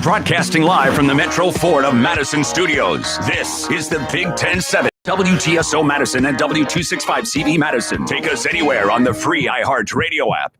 Broadcasting live from the Metro Ford of Madison Studios. This is the Big 10-7. WTSO Madison and W265CV Madison. Take us anywhere on the free iHeart Radio app.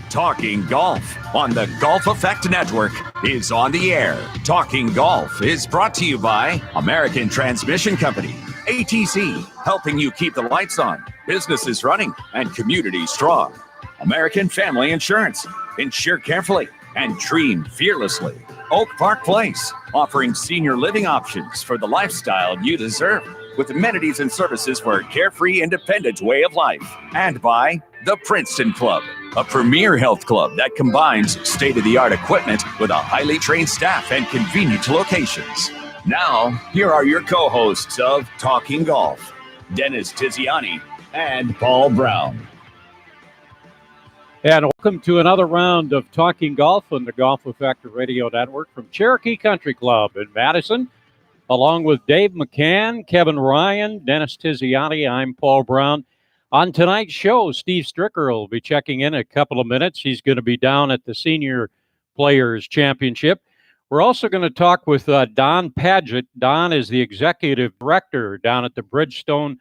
Talking Golf on the Golf Effect Network is on the air. Talking Golf is brought to you by American Transmission Company, ATC, helping you keep the lights on, businesses running, and communities strong. American Family Insurance, insure carefully and dream fearlessly. Oak Park Place, offering senior living options for the lifestyle you deserve, with amenities and services for a carefree, independent way of life. And by the Princeton Club, a premier health club that combines state-of-the-art equipment with a highly trained staff and convenient locations. Now, here are your co-hosts of Talking Golf, Dennis Tiziani and Paul Brown. And welcome to another round of Talking Golf on the Golf Effect Radio Network from Cherokee Country Club in Madison. Along with Dave McCann, Kevin Ryan, Dennis Tiziani, I'm Paul Brown. On tonight's show, Steve Stricker will be checking in a couple of minutes. He's going to be down at the Senior Players Championship. We're also going to talk with Don Padgett. Don is the executive director down at the Bridgestone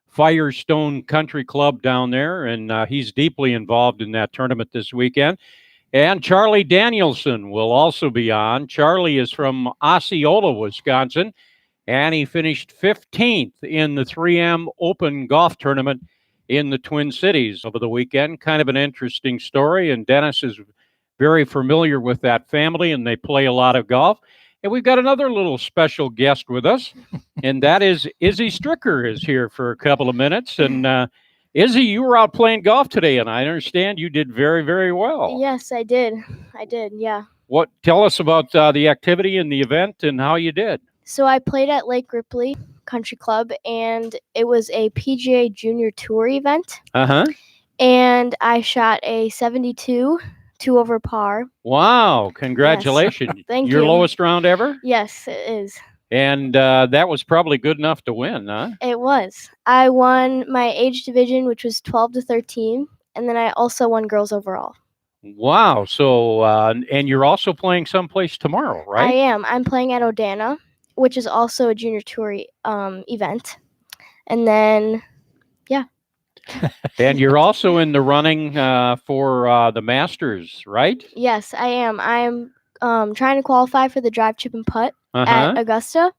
Firestone Country Club down there, and he's deeply involved in that tournament this weekend. And Charlie Danielson will also be on. Charlie is from Osceola, Wisconsin, and he finished 15th in the 3M Open Golf Tournament in the Twin Cities over the weekend. Kind of an interesting story, and Dennis is very familiar with that family, and they play a lot of golf. And we've got another little special guest with us, and that is Izzy Stricker is here for a couple of minutes. And Izzy, you were out playing golf today, and I understand you did very, very well. Yes, I did. Yeah. Tell us about the activity and the event and how you did. So I played at Lake Ripley Country Club, and it was a PGA Junior Tour event. Uh-huh. And I shot a 72, 2 over par. Wow, congratulations. Yes. Thank you. Your lowest round ever? Yes, it is. And that was probably good enough to win, huh? It was. I won my age division, which was 12 to 13, and then I also won girls overall. Wow. So, and you're also playing someplace tomorrow, right? I am. I'm playing at Odana, which is also a Junior Tour event. And then, yeah. And you're also in the running for the Masters, right? Yes, I am. I'm trying to qualify for the drive, chip, and putt at Augusta.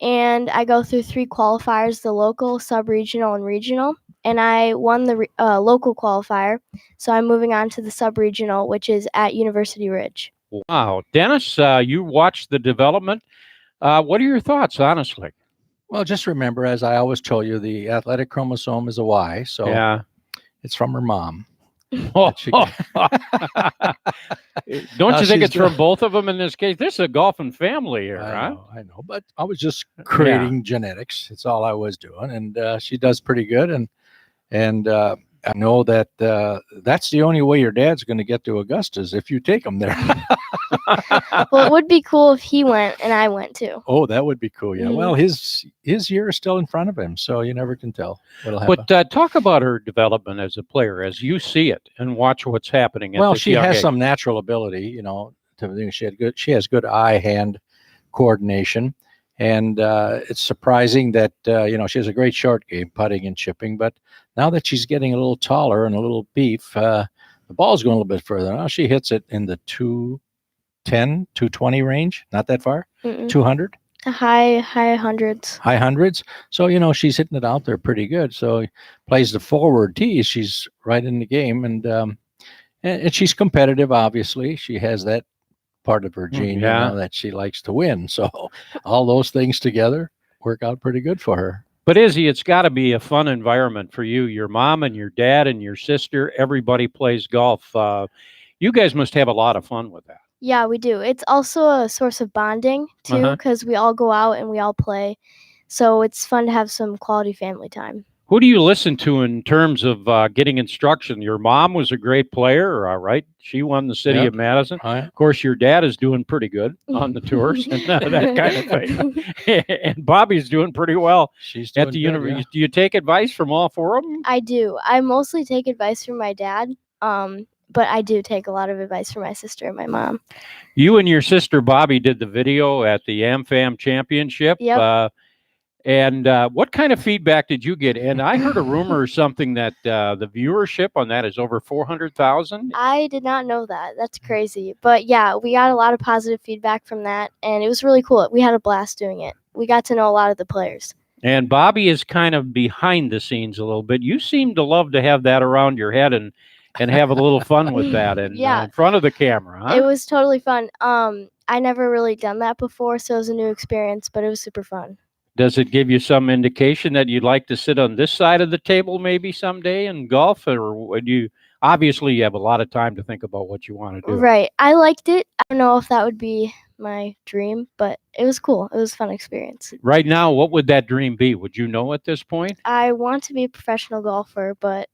And I go through 3 qualifiers, the local, sub-regional, and regional. And I won the local qualifier, so I'm moving on to the sub-regional, which is at University Ridge. Wow. Dennis, you watched the development. What are your thoughts, honestly? Well, just remember, as I always told you, the athletic chromosome is a Y, so yeah, it's from her mom. Don't you think it's from both of them in this case? This is a golfing family here, I know, but I was just creating genetics. It's all I was doing, and she does pretty good, and I know that that's the only way your dad's going to get to Augusta is if you take him there. Well, it would be cool if he went and I went too. Oh, that would be cool. Yeah. Mm-hmm. Well, his year is still in front of him, so you never can tell what'll happen. But talk about her development as a player, as you see it, and watch what's happening. Well, she has some natural ability, she has good eye-hand coordination, and it's surprising that she has a great short game, putting and chipping. But now that she's getting a little taller and a little beef, the ball's going a little bit further. Now she hits it in the 210, 220 range, not that far. 200. High hundreds. High hundreds. So she's hitting it out there pretty good. So plays the forward tee. She's right in the game, and she's competitive. Obviously, she has that part of her gene that she likes to win. So all those things together work out pretty good for her. But Izzy, it's got to be a fun environment for you. Your mom and your dad and your sister, everybody plays golf. You guys must have a lot of fun with that. Yeah, we do. It's also a source of bonding, too, because we all go out and we all play. So it's fun to have some quality family time. Who do you listen to in terms of getting instruction? Your mom was a great player, right? She won the city of Madison. Of course, your dad is doing pretty good on the tours and that kind of thing. And Bobby's doing pretty well. She's doing at the university. Do you take advice from all 4 of them? I do. I mostly take advice from my dad. but I do take a lot of advice from my sister and my mom. You and your sister Bobby did the video at the AmFam Championship. Yep. And what kind of feedback did you get? And I heard a rumor or something that the viewership on that is over 400,000. I did not know that. That's crazy. But yeah, we got a lot of positive feedback from that, and it was really cool. We had a blast doing it. We got to know a lot of the players. And Bobby is kind of behind the scenes a little bit. You seem to love to have that around your head and have a little fun with that and Yeah. in front of the camera, huh? It was totally fun. I never really done that before, so it was a new experience, but it was super fun. Does it give you some indication that you'd like to sit on this side of the table maybe someday and golf, or would you? Obviously, you have a lot of time to think about what you want to do. Right. I liked it. I don't know if that would be my dream, but it was cool. It was a fun experience. Right now, what would that dream be? Would you know at this point? I want to be a professional golfer, but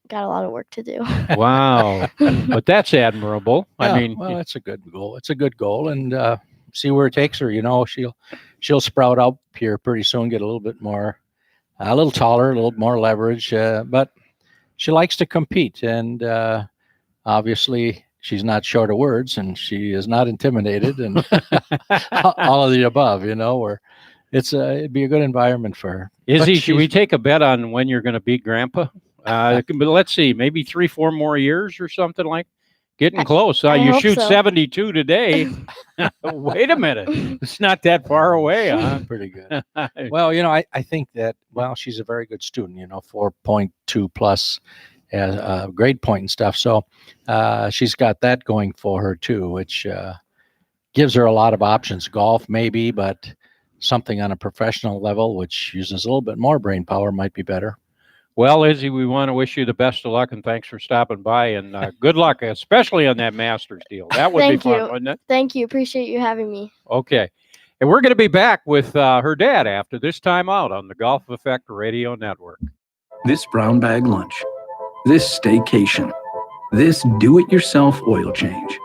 got a lot of work to do. Wow. But that's admirable. Yeah, I mean, well, it's a good goal. It's a good goal, and see where it takes her. You know, she'll sprout up here pretty soon, get a little bit more, a little taller, a little more leverage, but she likes to compete, and obviously she's not short of words, and she is not intimidated, and all of the above. You know, where it'd be a good environment for her. Izzy, should we take a bet on when you're going to beat Grandpa? But let's see, maybe 3-4 more years or something like. Getting close. You hope shoot so. 72 today. Wait a minute. It's not that far away, huh? Pretty good. Well, you know, I think that, well, she's a very good student, you know, 4.2 plus grade point and stuff. So she's got that going for her too, which gives her a lot of options. Golf, maybe, but something on a professional level, which uses a little bit more brain power, might be better. Well, Izzy, we want to wish you the best of luck, and thanks for stopping by, and good luck, especially on that Masters deal. That would be fun, wouldn't it? Thank you. Appreciate you having me. Okay. And we're going to be back with her dad after this time out on the Golf Effect Radio Network. This brown bag lunch, this staycation, this do-it-yourself oil change,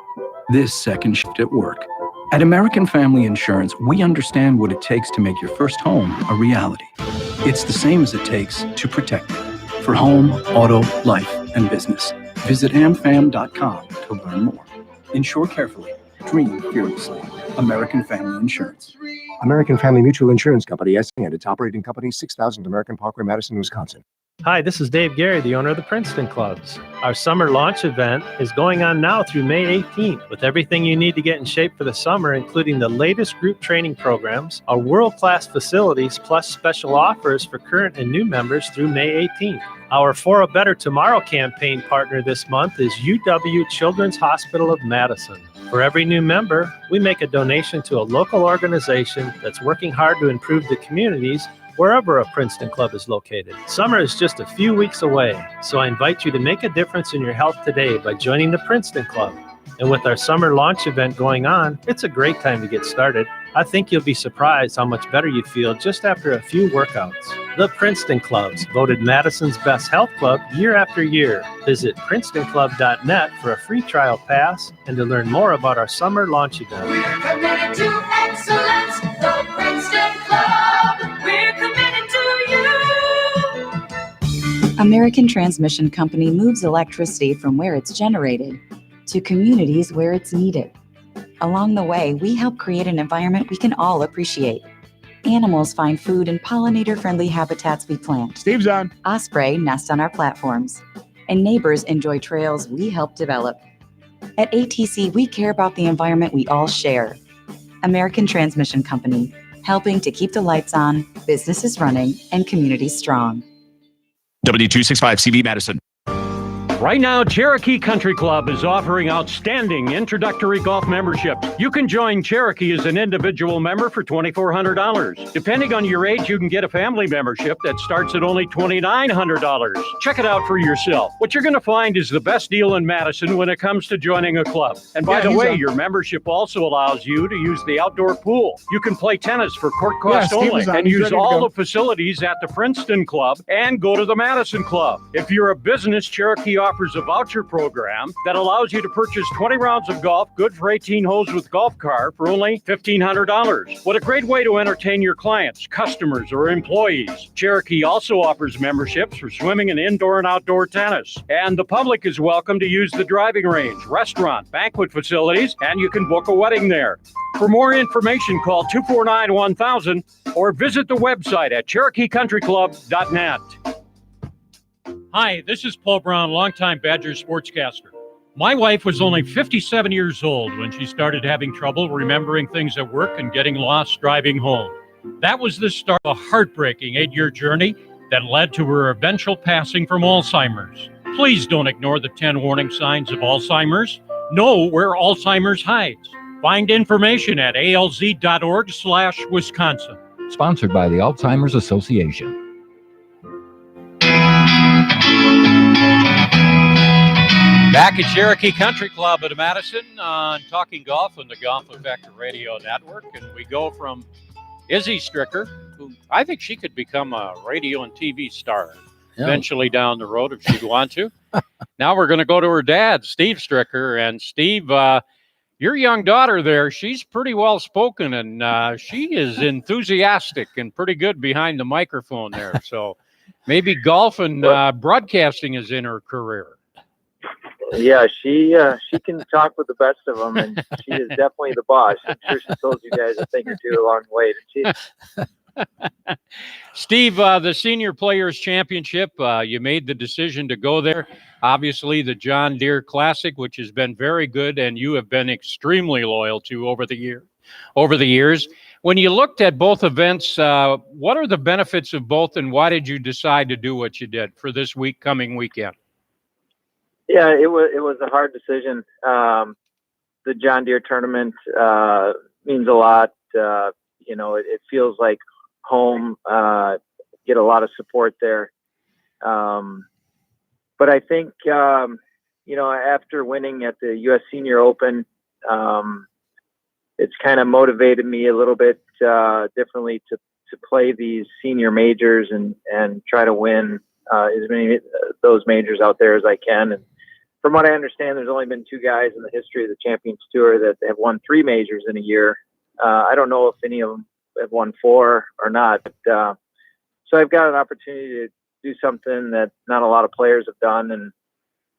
this second shift at work. At American Family Insurance, we understand what it takes to make your first home a reality. It's the same as it takes to protect it. For home, auto, life, and business. Visit amfam.com to learn more. Insure carefully. Dream fearlessly. American Family Insurance. American Family Mutual Insurance Company, S. and its operating company, 6000 American Parkway, Madison, Wisconsin. Hi, this is Dave Gary, the owner of the Princeton Clubs. Our summer launch event is going on now through May 18th with everything you need to get in shape for the summer, including the latest group training programs, our world-class facilities, plus special offers for current and new members through May 18th. Our For a Better Tomorrow campaign partner this month is UW Children's Hospital of Madison. For every new member, we make a donation to a local organization that's working hard to improve the communities wherever a Princeton Club is located. Summer is just a few weeks away, so I invite you to make a difference in your health today by joining the Princeton Club. And with our summer launch event going on, it's a great time to get started. I think you'll be surprised how much better you feel just after a few workouts. The Princeton Clubs, voted Madison's best health club year after year. Visit PrincetonClub.net for a free trial pass and to learn more about our summer launch event. We're committed to excellence, the Princeton Club. We're committed to you. American Transmission Company moves electricity from where it's generated to communities where it's needed. Along the way, we help create an environment we can all appreciate. Animals find food in pollinator-friendly habitats we plant. Steve's on. Osprey nests on our platforms. And neighbors enjoy trails we help develop. At ATC, we care about the environment we all share. American Transmission Company, helping to keep the lights on, businesses running, and communities strong. W265 CV Madison. Right now, Cherokee Country Club is offering outstanding introductory golf memberships. You can join Cherokee as an individual member for $2,400. Depending on your age, you can get a family membership that starts at only $2,900. Check it out for yourself. What you're going to find is the best deal in Madison when it comes to joining a club. And by the way, your membership also allows you to use the outdoor pool. You can play tennis for court cost only and use all the facilities at the Princeton Club and go to the Madison Club. If you're a business, Cherokee offers offers a voucher program that allows you to purchase 20 rounds of golf, good for 18 holes with golf car for only $1,500. What a great way to entertain your clients, customers, or employees. Cherokee also offers memberships for swimming and indoor and outdoor tennis. And the public is welcome to use the driving range, restaurant, banquet facilities, and you can book a wedding there. For more information, call 249-1000 or visit the website at CherokeeCountryClub.net. Hi, this is Paul Brown, longtime Badgers sportscaster. My wife was only 57 years old when she started having trouble remembering things at work and getting lost driving home. That was the start of a heartbreaking 8-year journey that led to her eventual passing from Alzheimer's. Please don't ignore the 10 warning signs of Alzheimer's. Know where Alzheimer's hides. Find information at alz.org/Wisconsin. Sponsored by the Alzheimer's Association. Back at Cherokee Country Club at Madison on Talking Golf on the Golf Effect Radio Network. And we go from Izzy Stricker, who I think she could become a radio and TV star eventually down the road if she'd want to. Now we're going to go to her dad, Steve Stricker. And Steve, your young daughter there, she's pretty well spoken and she is enthusiastic and pretty good behind the microphone there. So maybe golf and broadcasting is in her career. Yeah, she can talk with the best of them, and she is definitely the boss. I'm sure she told you guys a thing or two along the way, didn't she? Steve, the Senior Players Championship, you made the decision to go there. Obviously, the John Deere Classic, which has been very good, and you have been extremely loyal to over the years. When you looked at both events, what are the benefits of both, and why did you decide to do what you did for this coming weekend? Yeah, it was a hard decision. The John Deere tournament means a lot. It feels like home. Get a lot of support there. But I think after winning at the U.S. Senior Open, it's kind of motivated me a little bit differently to play these senior majors and try to win as many of those majors out there as I can. And from what I understand, there's only been 2 guys in the history of the Champions Tour that have won 3 majors in a year. I don't know if any of them have won 4 or not. But, so I've got an opportunity to do something that not a lot of players have done, and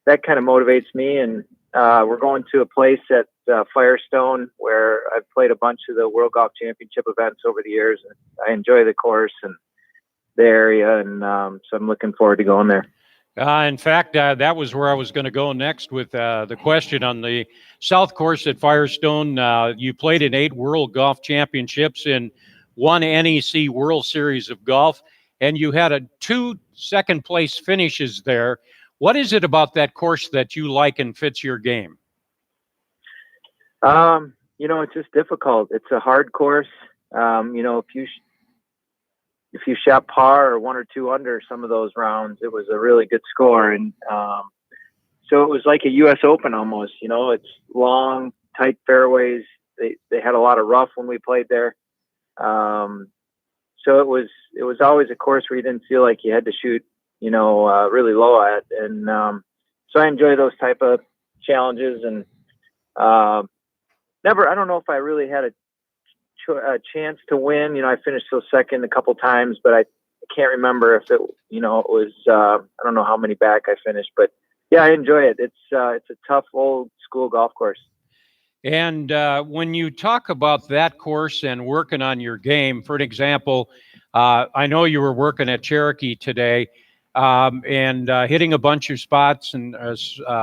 that kind of motivates me. And we're going to a place at Firestone where I've played a bunch of the World Golf Championship events over the years, and I enjoy the course and the area, and so I'm looking forward to going there. In fact, that was where I was going to go next with the question on the South Course at Firestone. You played in 8 World Golf Championships and 1 NEC World Series of Golf, and you had 2 second-place finishes there. What is it about that course that you like and fits your game? It's just difficult. It's a hard course. If you shot par or 1 or 2 under some of those rounds, it was a really good score. And so it was like a U.S. Open almost. It's long, tight fairways. They had a lot of rough when we played there. So it was always a course where you didn't feel like you had to shoot, really low at. And so I enjoy those type of challenges. And I don't know if I really had a chance to win. I finished still second a couple times, but I can't remember if it was I don't know how many back I finished, but yeah, I enjoy it. It's a tough old school golf course. And when you talk about that course and working on your game, for an example, I know you were working at Cherokee today and hitting a bunch of spots and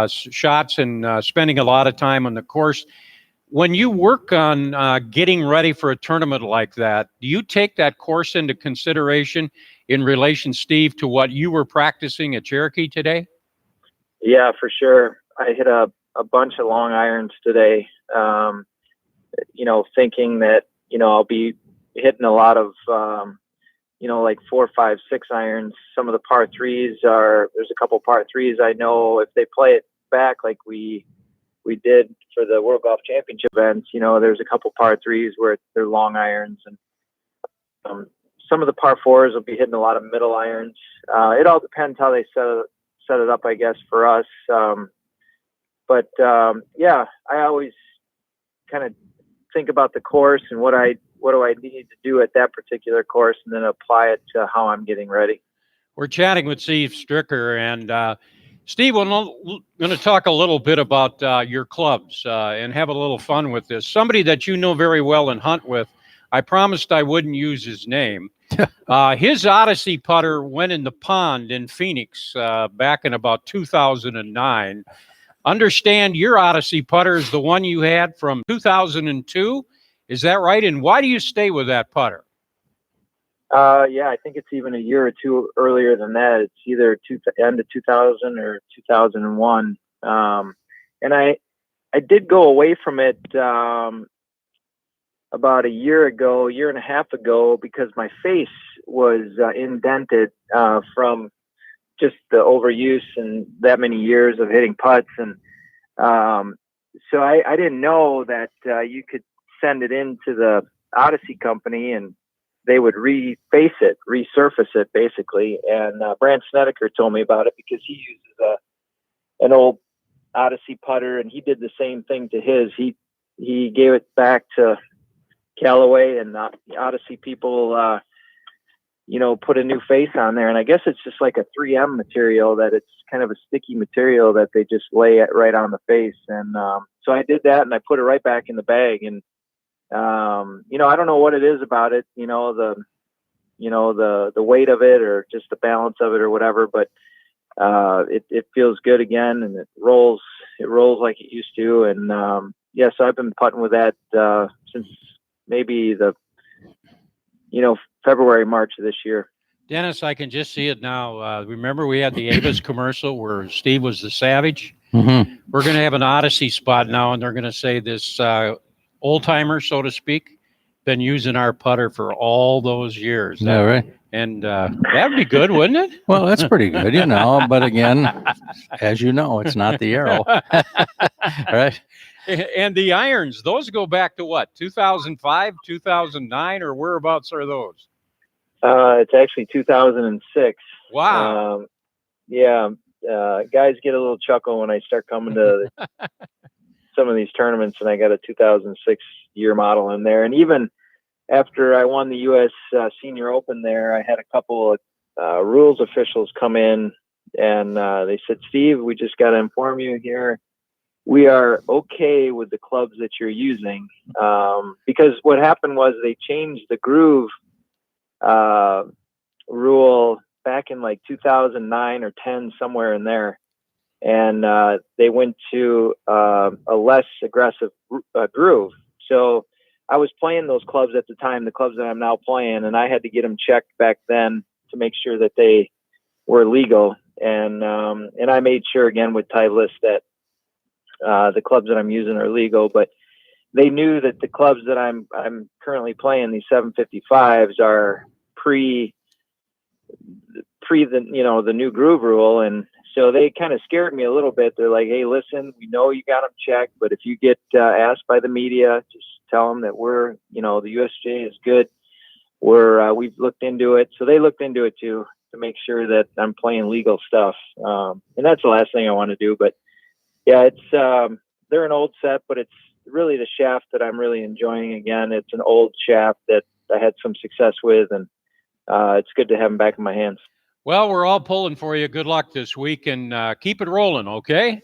shots and spending a lot of time on the course. When you work on getting ready for a tournament like that, do you take that course into consideration in relation, Steve, to what you were practicing at Cherokee today? Yeah, for sure. I hit a bunch of long irons today, thinking that, I'll be hitting a lot of, like 4, 5, 6 irons. Some of the par 3s there's a couple par 3s I know if they play it back like we did for the World Golf Championship events, there's a couple par 3s where they're long irons, and some of the par 4s will be hitting a lot of middle irons. It all depends how they set it up, I guess, for us. Yeah, I always kind of think about the course and what do I need to do at that particular course, and then apply it to how I'm getting ready. We're chatting with Steve Stricker, and Steve, we're going to talk a little bit about your clubs and have a little fun with this. Somebody that you know very well and hunt with, I promised I wouldn't use his name. His Odyssey putter went in the pond in Phoenix back in about 2009. Understand your Odyssey putter is the one you had from 2002. Is that right? And why do you stay with that putter? Yeah, I think it's even a year or two earlier than that. It's either end of 2000 or 2001. And I did go away from it about a year and a half ago, because my face was indented from just the overuse and that many years of hitting putts. And so I didn't know that you could send it into the Odyssey company and they would resurface it basically. And Brant Snedeker told me about it because he uses an old Odyssey putter, and he did the same thing to his. He gave it back to Callaway, and the Odyssey people, put a new face on there. And I guess it's just like a 3M material, that it's kind of a sticky material that they just lay it right on the face. And so I did that, and I put it right back in the bag. And I don't know what it is about it, the weight of it, or just the balance of it, or whatever, but it feels good again, and it rolls like it used to. And so I've been putting with that since maybe the February, March of this year. Dennis, I can just see it now. Remember we had the Avis commercial where Steve was the Savage? Mm-hmm. We're going to have an Odyssey spot now, and they're going to say this old timer, so to speak, been using our putter for all those years. Yeah, right. And that'd be good, wouldn't it? Well, that's pretty good, but again, as you know, it's not the Arrow. Right. And the irons, those go back to what, 2005, 2009, or whereabouts are those? It's actually 2006. Wow. Guys get a little chuckle when I start coming to some of these tournaments, and I got a 2006 year model in there. And even after I won the U.S. Senior Open there, I had a couple of rules officials come in, and they said, Steve, we just got to inform you here, we are okay with the clubs that you're using. Because what happened was they changed the groove rule back in like 2009 or 10, somewhere in there. And they went to a less aggressive groove. So I was playing those clubs at the time, the clubs that I'm now playing, and I had to get them checked back then to make sure that they were legal. And I made sure again with Titleist that the clubs that I'm using are legal. But they knew that the clubs that I'm currently playing, these 755s, are pre the new groove rule. And so they kind of scared me a little bit. They're like, hey, listen, we know you got them checked, but if you get asked by the media, just tell them that we're, the USGA is good. We've looked into it. So they looked into it too, to make sure that I'm playing legal stuff. And that's the last thing I want to do. But yeah, it's they're an old set, but it's really the shaft that I'm really enjoying again. It's an old shaft that I had some success with, and it's good to have them back in my hands. Well, we're all pulling for you. Good luck this week, and keep it rolling, okay?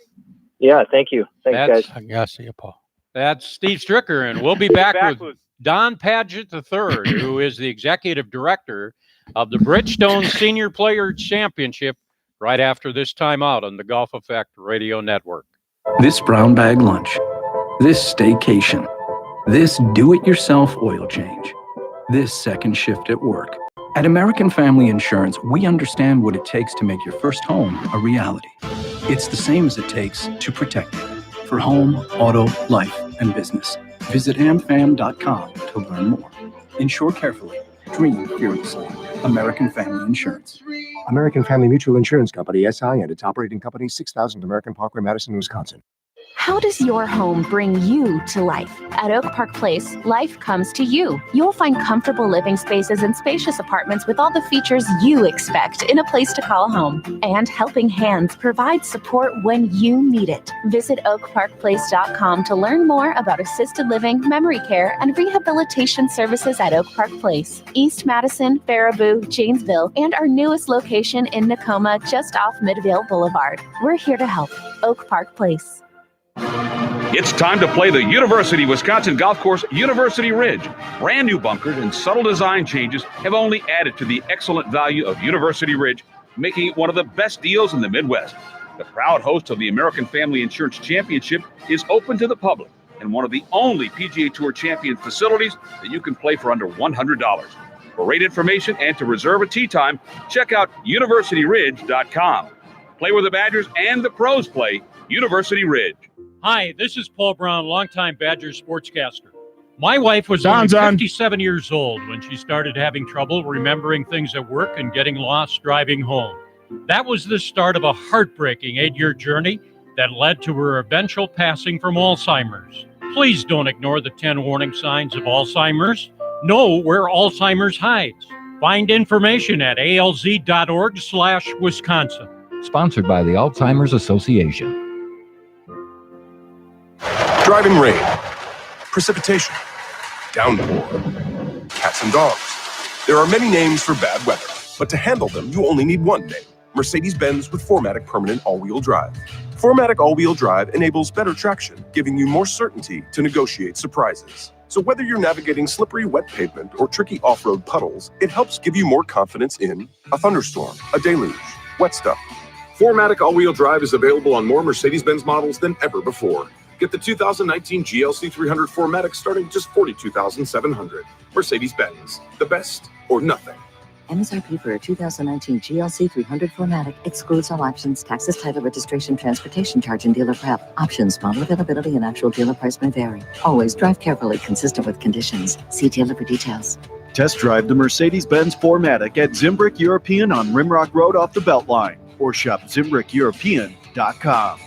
Yeah, thank you. Thanks, guys. I see you, Paul. That's Steve Stricker, and we'll be back with Don Padgett III, who is the executive director of the Bridgestone Senior Player Championship, right after this timeout on the Golf Effect Radio Network. This brown bag lunch, this staycation, this do-it-yourself oil change, this second shift at work. At American Family Insurance, we understand what it takes to make your first home a reality. It's the same as it takes to protect it. For home, auto, life, and business, visit amfam.com to learn more. Insure carefully. Dream fearlessly. American Family Insurance. American Family Mutual Insurance Company, SI, and its operating company, 6000 American Parkway, Madison, Wisconsin. How does your home bring you to life? At Oak Park Place, life comes to you. You'll find comfortable living spaces and spacious apartments with all the features you expect in a place to call home. And Helping Hands provides support when you need it. Visit oakparkplace.com to learn more about assisted living, memory care, and rehabilitation services at Oak Park Place, East Madison, Faribault, Janesville, and our newest location in Nakoma, just off Midvale Boulevard. We're here to help. Oak Park Place. It's time to play the University Wisconsin Golf Course University Ridge. Brand new bunkers and subtle design changes have only added to the excellent value of University Ridge, making it one of the best deals in the Midwest. The proud host of the American Family Insurance Championship is open to the public and one of the only PGA Tour champion facilities that you can play for under $100. For rate information and to reserve a tee time, check out universityridge.com. Play where the Badgers and the pros play. University Ridge. Hi, this is Paul Brown, longtime Badgers sportscaster. My wife was only 57 years old when she started having trouble remembering things at work and getting lost driving home. That was the start of a heartbreaking 8-year journey that led to her eventual passing from Alzheimer's. Please don't ignore the 10 warning signs of Alzheimer's. Know where Alzheimer's hides. Find information at alz.org/Wisconsin. Sponsored by the Alzheimer's Association. Driving rain, precipitation, downpour, cats and dogs. There are many names for bad weather, but to handle them, you only need one name: Mercedes-Benz with 4MATIC Permanent All-Wheel Drive. 4MATIC All-Wheel Drive enables better traction, giving you more certainty to negotiate surprises. So whether you're navigating slippery, wet pavement or tricky off-road puddles, it helps give you more confidence in a thunderstorm, a deluge, wet stuff. 4MATIC All-Wheel Drive is available on more Mercedes-Benz models than ever before. Get the 2019 GLC 300 4MATIC starting at just $42,700. Mercedes-Benz, the best or nothing. MSRP for a 2019 GLC 300 4MATIC excludes all options, taxes, title, registration, transportation charge, and dealer prep. Options, model availability, and actual dealer price may vary. Always drive carefully, consistent with conditions. See dealer for details. Test drive the Mercedes-Benz 4MATIC at Zimbrick European on Rimrock Road off the Beltline, or shop ZimbrickEuropean.com.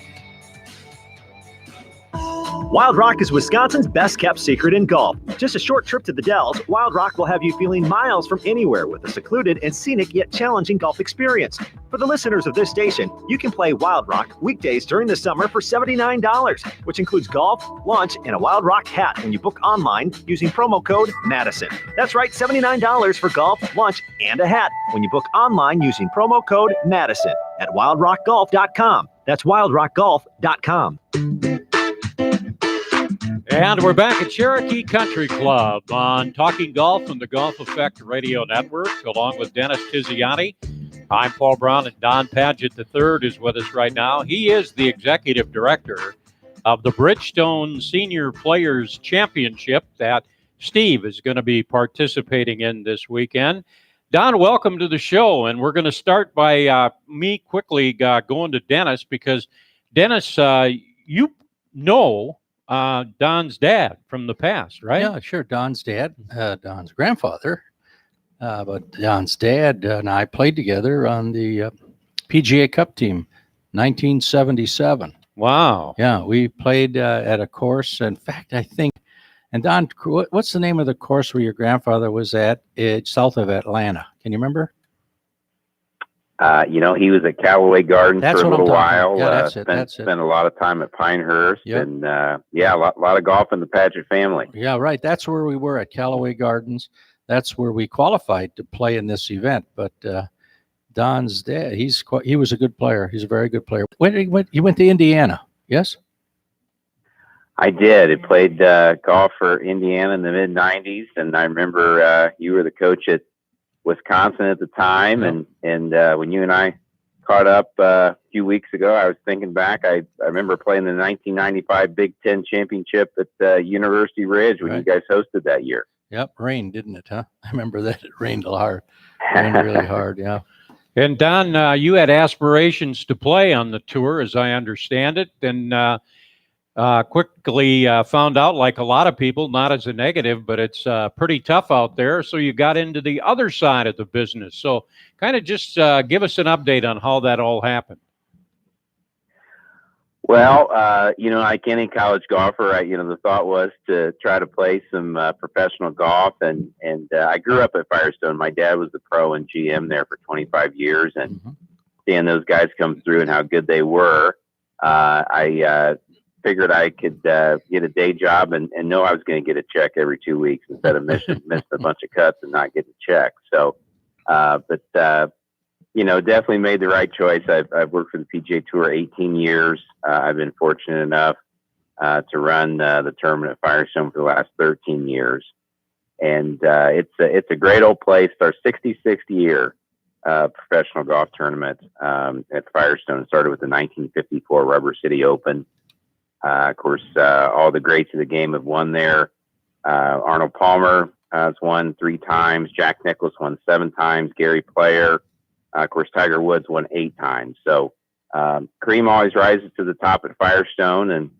Wild Rock is Wisconsin's best kept secret in golf. Just a short trip to the Dells, Wild Rock will have you feeling miles from anywhere with a secluded and scenic yet challenging golf experience. For the listeners of this station, you can play Wild Rock weekdays during the summer for $79, which includes golf, lunch, and a Wild Rock hat when you book online using promo code Madison. That's right, $79 for golf, lunch, and a hat when you book online using promo code Madison at wildrockgolf.com. That's wildrockgolf.com. And we're back at Cherokee Country Club on Talking Golf on the Golf Effect Radio Network, along with Dennis Tiziani. I'm Paul Brown, and Don Padgett III is with us right now. He is the executive director of the Bridgestone Senior Players Championship that Steve is going to be participating in this weekend. Don, welcome to the show, and we're going to start by me quickly going to Dennis, because Dennis, you know Don's dad from the past, right? Yeah, sure. Don's dad, Don's grandfather, but Don's dad and I played together on the PGA Cup team, 1977. Wow. Yeah, we played at a course. In fact, I think, and Don, what's the name of the course where your grandfather was at? It's south of Atlanta. Can you remember? He was at Callaway Gardens for a little while. Yeah, spent a lot of time at Pinehurst, and a lot of golf in the Padgett family. Yeah, right. That's where we were, at Callaway Gardens. That's where we qualified to play in this event. But Don's dad, he was a good player. He's a very good player. You went to Indiana, yes? I did. I played golf for Indiana in the mid '90s, and I remember you were the coach at Wisconsin at the time, and when you and I caught up a few weeks ago, I was thinking back. I remember playing the 1995 Big Ten Championship at University Ridge when you guys hosted that year. Yep, rained, didn't it? Huh? I remember that. It rained hard. Rained really hard. Yeah. And Don, you had aspirations to play on the tour, as I understand it, and quickly found out, like a lot of people, not as a negative, but it's pretty tough out there. So you got into the other side of the business. So kind of just give us an update on how that all happened. Well, like any college golfer, the thought was to try to play some professional golf, and I grew up at Firestone. My dad was the pro and GM there for 25 years, and seeing those guys come through and how good they were, I figured I could get a day job and know I was going to get a check every 2 weeks instead of missing a bunch of cuts and not getting a check. So, definitely made the right choice. I've worked for the PGA Tour 18 years. I've been fortunate enough to run the tournament at Firestone for the last 13 years. And it's a great old place. It's our 66th year professional golf tournament at Firestone. It started with the 1954 Rubber City Open. Of course, all the greats of the game have won there. Arnold Palmer has won 3 times. Jack Nicklaus won 7 times. Gary Player. Of course, Tiger Woods won 8 times. So cream always rises to the top at Firestone, and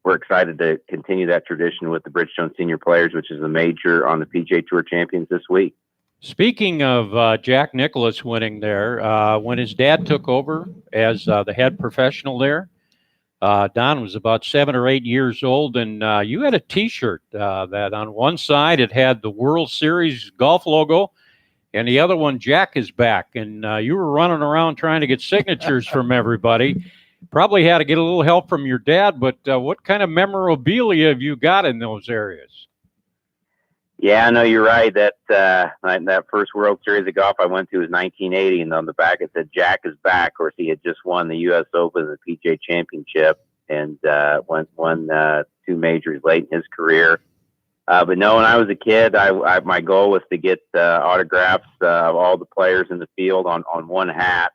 we're excited to continue that tradition with the Bridgestone Senior Players, which is a major on the PGA Tour Champions this week. Speaking of Jack Nicklaus winning there, when his dad took over as the head professional there, Don was about 7 or 8 years old, and you had a T-shirt that on one side it had the World Series golf logo, and the other one, Jack is back. And you were running around trying to get signatures from everybody. Probably had to get a little help from your dad, but what kind of memorabilia have you got in those areas? Yeah, no, you're right. That first World Series of golf I went to was 1980, and on the back it said Jack is back. Of course, he had just won the U.S. Open and the PGA Championship, and won 2 majors late in his career. But no, when I was a kid, my goal was to get autographs of all the players in the field on one hat.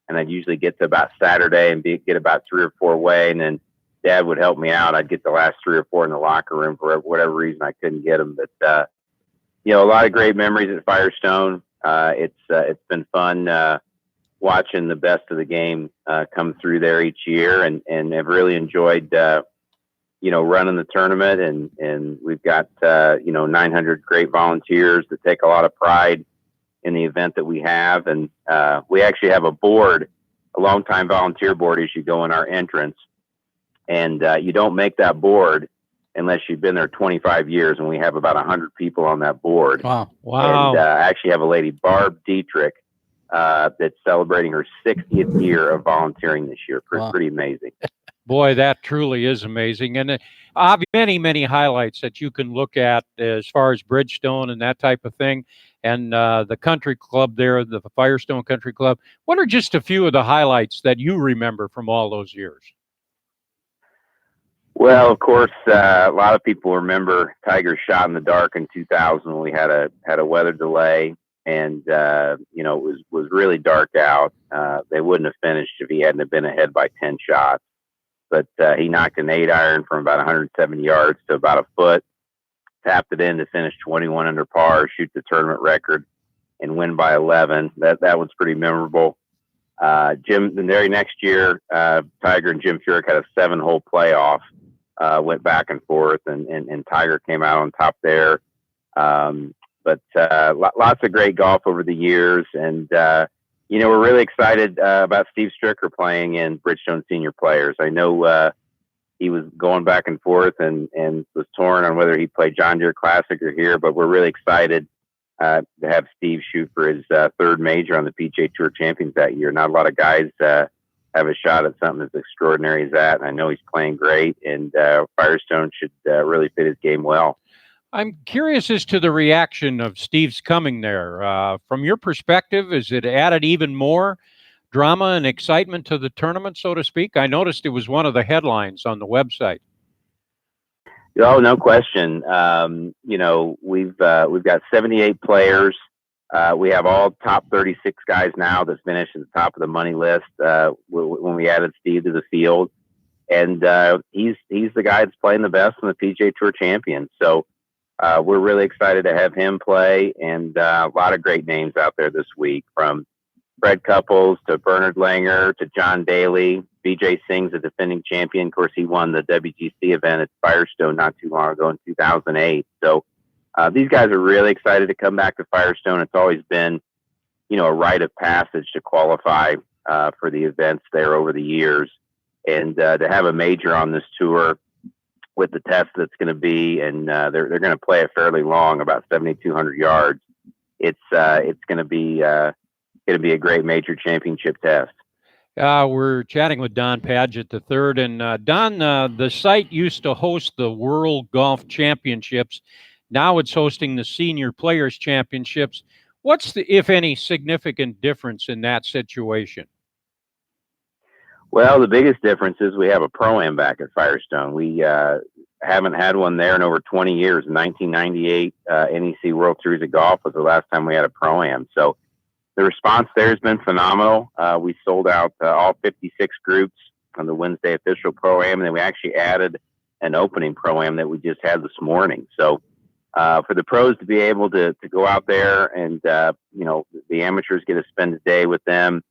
And I'd usually get to about Saturday and get about 3 or 4 away. And then Dad would help me out. I'd get the last 3 or 4 in the locker room for whatever reason I couldn't get them. But, a lot of great memories at Firestone. It's been fun watching the best of the game come through there each year, and have really enjoyed running the tournament, and we've got 900 great volunteers that take a lot of pride in the event that we have, and we actually have a board, a longtime volunteer board, as you go in our entrance, and you don't make that board unless you've been there 25 years, and we have about 100 people on that board. Wow! And I actually have a lady, Barb Dietrich, that's celebrating her 60th year of volunteering this year. Pretty amazing. Boy, that truly is amazing. And many, many highlights that you can look at as far as Bridgestone and that type of thing. And the country club there, the Firestone Country Club. What are just a few of the highlights that you remember from all those years? Well, of course, a lot of people remember Tiger's shot in the dark in 2000 when we had a weather delay. And, it was really dark out. They wouldn't have finished if he hadn't have been ahead by 10 shots. But he knocked an 8-iron from about 170 yards to about a foot, tapped it in to finish 21 under par, shoot the tournament record, and win by 11. That was pretty memorable. The very next year, Tiger and Jim Furyk had a 7-hole playoff, went back and forth, and Tiger came out on top there. But lots of great golf over the years, and we're really excited about Steve Stricker playing in Bridgestone Senior Players. I know he was going back and forth and was torn on whether he'd play John Deere Classic or here, but we're really excited to have Steve shoot for his 3rd major on the PGA Tour Champions that year. Not a lot of guys have a shot at something as extraordinary as that, and I know he's playing great, and Firestone should really fit his game well. I'm curious as to the reaction of Steve's coming there. From your perspective, is it added even more drama and excitement to the tournament, so to speak? I noticed it was one of the headlines on the website. Oh, no question. We've got 78 players. We have all top 36 guys now that's finished at the top of the money list when we added Steve to the field. And he's the guy that's playing the best in the PGA Tour Champions. So we're really excited to have him play, and a lot of great names out there this week, from Fred Couples to Bernard Langer to John Daly. Vijay Singh's a defending champion. Of course, he won the WGC event at Firestone not too long ago in 2008. So these guys are really excited to come back to Firestone. It's always been, a rite of passage to qualify for the events there over the years. and to have a major on this tour with the test that's going to be, and they're going to play it fairly long, about 7,200 yards. It's going to be a great major championship test. We're chatting with Don Padgett III, and Don, the site used to host the World Golf Championships. Now it's hosting the Senior Players Championships. What's the, if any, significant difference in that situation? Well, the biggest difference is we have a Pro-Am back at Firestone. We haven't had one there in over 20 years. In 1998, NEC World Series of Golf was the last time we had a Pro-Am. So the response there has been phenomenal. We sold out all 56 groups on the Wednesday official Pro-Am, and then we actually added an opening Pro-Am that we just had this morning. So for the pros to be able to go out there and, the amateurs get to spend a day with them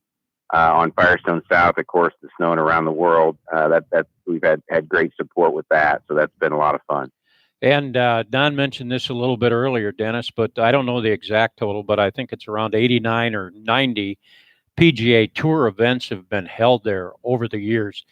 on Firestone South, of course, the snowing around the world. We've had great support with that. So that's been a lot of fun. And Don mentioned this a little bit earlier, Dennis, but I don't know the exact total, but I think it's around 89 or 90 PGA Tour events have been held there over the years.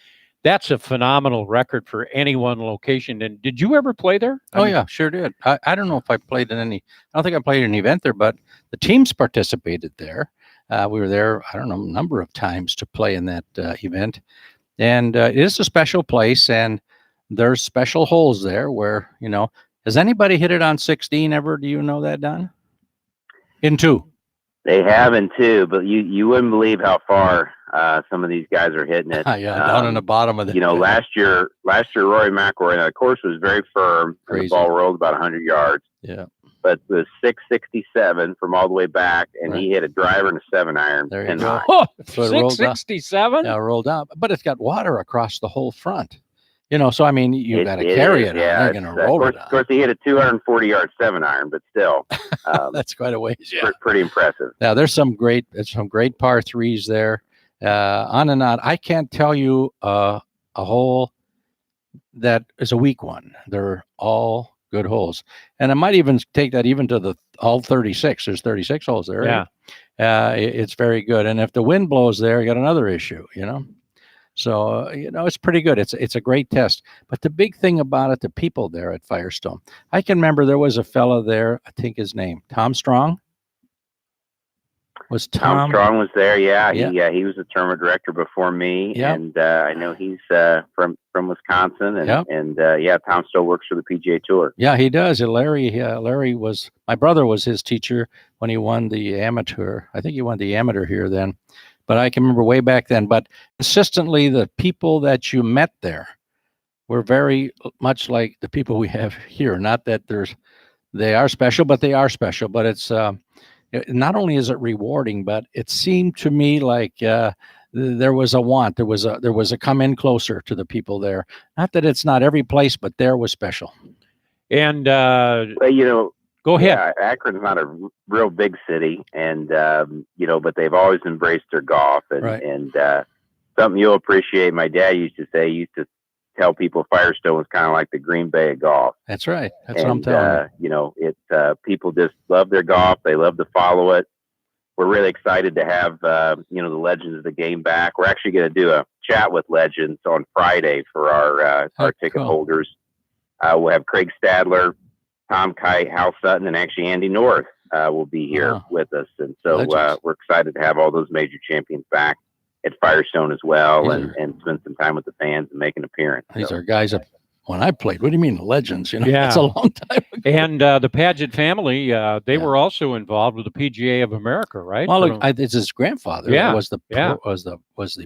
That's a phenomenal record for any one location. And did you ever play there? Oh, yeah, sure did. I don't know if I played in any, I don't think I played in an event there, but the teams participated there. We were there, I don't know, a number of times to play in that event. And it is a special place, and there's special holes there where, has anybody hit it on 16 ever? Do you know that, Don? In 2. They have in 2, but you wouldn't believe how far some of these guys are hitting it. Yeah, down in the bottom of the. Last year Rory McIlroy, now, of course, was very firm. And the ball rolled about 100 yards. Yeah. But it was 667 from all the way back, and he hit a driver and a 7-iron. There you go. Oh, So it rolled down. 667? Yeah, rolled down. But it's got water across the whole front. So I mean, you got to carry it. Yeah, They're going to roll it. Of course, he hit a 240-yard 7-iron, but still, that's quite a ways. Yeah, pretty impressive. Yeah, there's some great par threes there. On and on. I can't tell you a hole that is a weak one. They're all good holes, and I might even take that even to all 36. There's 36 holes there. Yeah, right? It's very good. And if the wind blows there, you got another issue. So, it's pretty good. It's a great test. But the big thing about it, the people there at Firestone, I can remember there was a fella there, I think his name, Tom Strong. Was Tom Strong was there? Yeah. He was the tournament director before me. Yep. And I know he's from Wisconsin. And Tom still works for the PGA Tour. Yeah, he does. Larry was, my brother was his teacher when he won the amateur. I think he won the amateur here then. But I can remember way back then. But consistently, the people that you met there were very much like the people we have here. Not that they are special, but they are special. But it's not only is it rewarding, but it seemed to me like there was a want. There was a come in closer to the people there. Not that it's not every place, but there was special. And go ahead. Yeah, Akron's not a real big city, and but they've always embraced their golf, and right. and something you'll appreciate. My dad used to tell people Firestone was kind of like the Green Bay of golf. That's right. That's what I'm telling you. People just love their golf. They love to follow it. We're really excited to have the legends of the game back. We're actually going to do a chat with legends on Friday for our ticket holders. We'll have Craig Stadler, Tom Kite, Hal Sutton, and actually Andy North will be here with us. And so we're excited to have all those major champions back at Firestone as well, and spend some time with the fans and make an appearance. These are guys that when I played, what do you mean legends? Yeah. It's a long time ago. And the Padgett family, they were also involved with the PGA of America, right? Well, look, it's his grandfather. Was the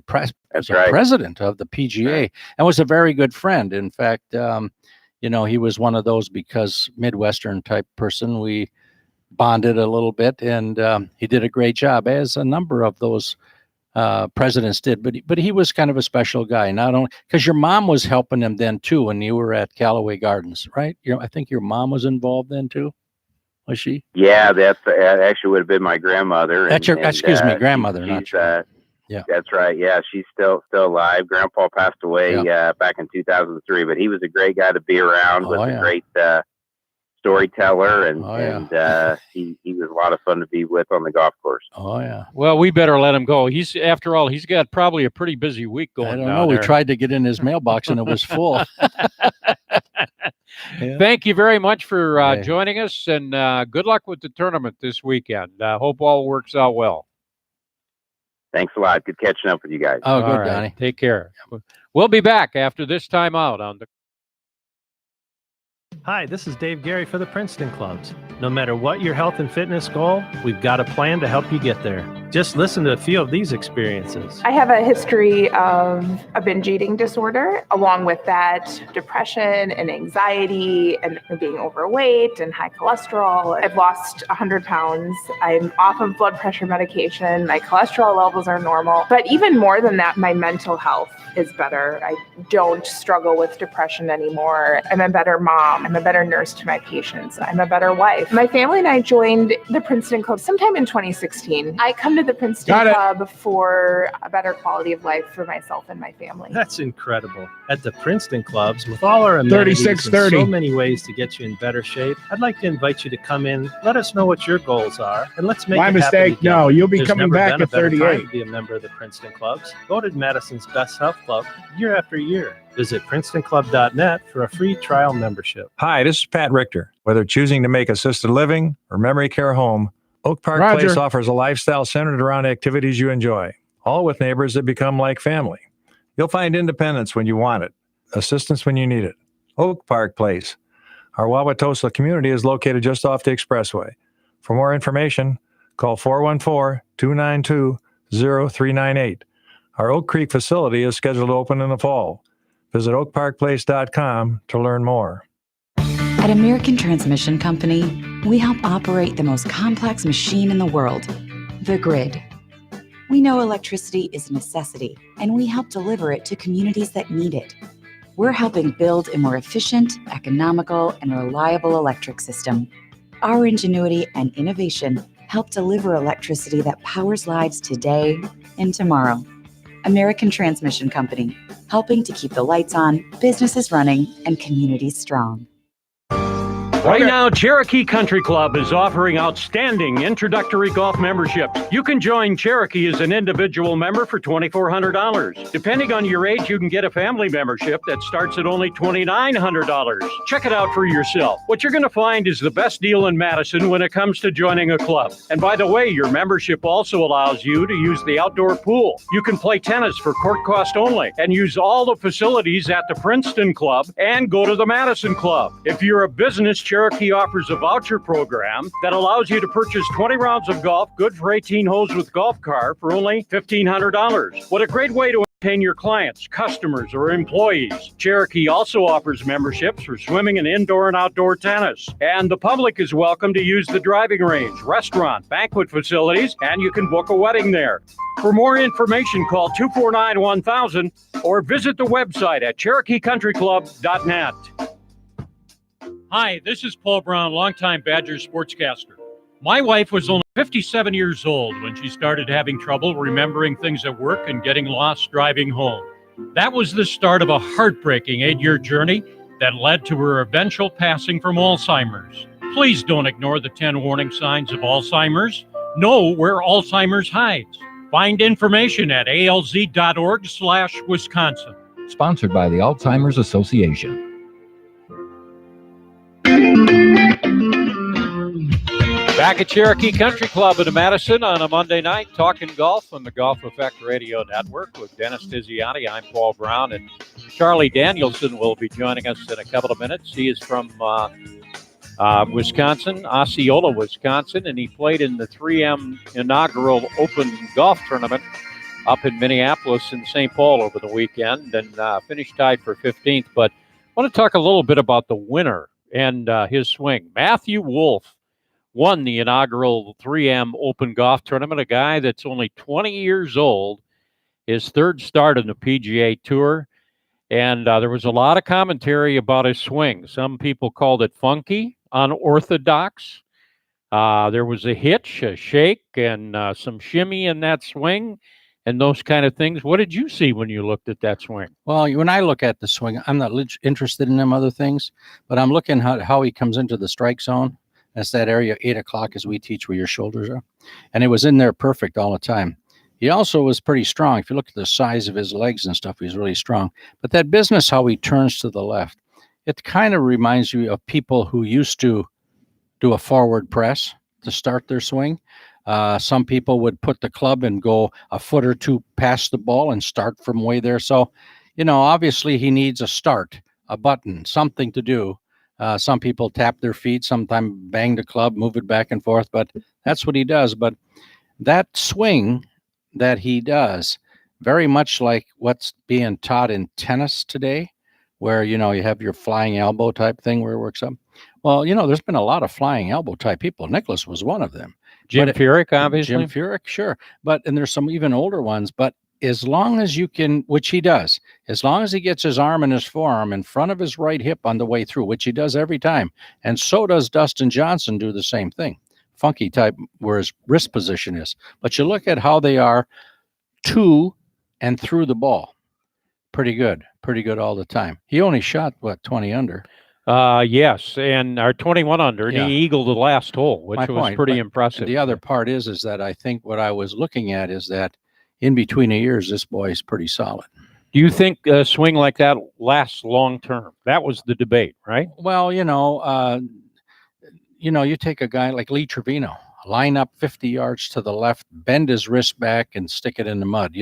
president of the PGA and was a very good friend. In fact, he was one of those because Midwestern type person. We bonded a little bit, and he did a great job, as a number of those presidents did. But he was kind of a special guy, not only because your mom was helping him then too when you were at Callaway Gardens, right? I think your mom was involved then too. Was she? Yeah, that actually would have been my grandmother. Excuse me, grandmother, not your. Yeah, that's right. Yeah, she's still alive. Grandpa passed away back in 2003, but he was a great guy to be around. Was a great storyteller, and he was a lot of fun to be with on the golf course. Oh yeah. Well, we better let him go. After all, he's got probably a pretty busy week going. I don't know. We tried to get in his mailbox and it was full. Thank you very much for joining us, and good luck with the tournament this weekend. Hope all works out well. Thanks a lot. Good catching up with you guys. Oh, good, All right. Donnie. Take care. We'll be back after this time out on the. Hi, this is Dave Gary for the Princeton Clubs. No matter what your health and fitness goal, we've got a plan to help you get there. Just listen to a few of these experiences. I have a history of a binge eating disorder. Along with that, depression and anxiety and being overweight and high cholesterol. I've lost 100 pounds. I'm off of blood pressure medication. My cholesterol levels are normal. But even more than that, my mental health is better. I don't struggle with depression anymore. I'm a better mom. I'm a better nurse to my patients. I'm a better wife. My family and I joined the Princeton Club sometime in 2016. I come to the Princeton Club for a better quality of life for myself and my family. That's incredible. At the Princeton Clubs, with all our amenities and so many ways to get you in better shape, I'd like to invite you to come in, let us know what your goals are, and let's make My it mistake. happen together. No, you'll be There's coming never back been a at better time 38. to be a member of the Princeton Clubs. Voted Madison's Best Health Club year after year. Visit PrincetonClub.net for a free trial membership. Hi, this is Pat Richter. Whether choosing to make assisted living or memory care home, Oak Park Roger. Place offers a lifestyle centered around activities you enjoy, all with neighbors that become like family. You'll find independence when you want it, assistance when you need it. Oak Park Place. Our Wauwatosa community is located just off the expressway. For more information, call 414-292-0398. Our Oak Creek facility is scheduled to open in the fall. Visit oakparkplace.com to learn more. At American Transmission Company, we help operate the most complex machine in the world, the grid. We know electricity is a necessity, and we help deliver it to communities that need it. We're helping build a more efficient, economical, and reliable electric system. Our ingenuity and innovation help deliver electricity that powers lives today and tomorrow. American Transmission Company, helping to keep the lights on, businesses running, and communities strong. Right now, Cherokee Country Club is offering outstanding introductory golf memberships. You can join Cherokee as an individual member for $2,400. Depending on your age, you can get a family membership that starts at only $2,900. Check it out for yourself. What you're going to find is the best deal in Madison when it comes to joining a club. And by the way, your membership also allows you to use the outdoor pool. You can play tennis for court cost only and use all the facilities at the Princeton Club and go to the Madison Club. If you're a business, Cherokee offers a voucher program that allows you to purchase 20 rounds of golf, good for 18 holes with golf cart for only $1,500. What a great way to entertain your clients, customers, or employees. Cherokee also offers memberships for swimming and indoor and outdoor tennis. And the public is welcome to use the driving range, restaurant, banquet facilities, and you can book a wedding there. For more information, call 249-1000 or visit the website at CherokeeCountryClub.net. Hi, this is Paul Brown, longtime Badger sportscaster. My wife was only 57 years old when she started having trouble remembering things at work and getting lost driving home. That was the start of a heartbreaking 8-year journey that led to her eventual passing from Alzheimer's. Please don't ignore the 10 warning signs of Alzheimer's. Know where Alzheimer's hides. Find information at alz.org/Wisconsin. Sponsored by the Alzheimer's Association. Back at Cherokee Country Club in Madison on a Monday night, talking golf on the Golf Effect Radio Network with Dennis Tiziani. I'm Paul Brown, and Charlie Danielson will be joining us in a couple of minutes. He is from Wisconsin, Osceola, Wisconsin, and he played in the 3M inaugural Open Golf Tournament up in Minneapolis and St. Paul over the weekend and finished tied for 15th. But I want to talk a little bit about the winner and his swing. Matthew Wolff won the inaugural 3M Open Golf Tournament, a guy that's only 20 years old, his third start in the PGA Tour. And there was a lot of commentary about his swing. Some people called it funky, unorthodox. There was a hitch, a shake, and some shimmy in that swing. and those kind of things. What did you see when you looked at that swing? Well, when I look at the swing, I'm not interested in them other things, but I'm looking at how he comes into the strike zone. That's that area 8 o'clock as we teach where your shoulders are. And it was in there perfect all the time. He also was pretty strong. If you look at the size of his legs and stuff, he's really strong. But that business, how he turns to the left, it kind of reminds you of people who used to do a forward press to start their swing. Some people would put the club and go a foot or two past the ball and start from way there. So, obviously he needs a start, a button, something to do. Some people tap their feet, sometimes bang the club, move it back and forth, but that's what he does. But that swing that he does, very much like what's being taught in tennis today, where, you have your flying elbow type thing where it works up. Well, there's been a lot of flying elbow type people. Nicklaus was one of them. Jim Furyk, obviously. Jim Furyk, sure. And there's some even older ones. But as long as you can, which he does, as long as he gets his arm and his forearm in front of his right hip on the way through, which he does every time. And so does Dustin Johnson do the same thing. Funky type where his wrist position is. But you look at how they are to and through the ball. Pretty good all the time. He only shot, 20 under? Yes, and our 21 under, and he eagled the last hole, which was pretty impressive. The other part is that I think what I was looking at is that in between the years, this boy is pretty solid. Do you think a swing like that lasts long term? That was the debate, right? Well, you take a guy like Lee Trevino, line up 50 yards to the left, bend his wrist back, and stick it in the mud.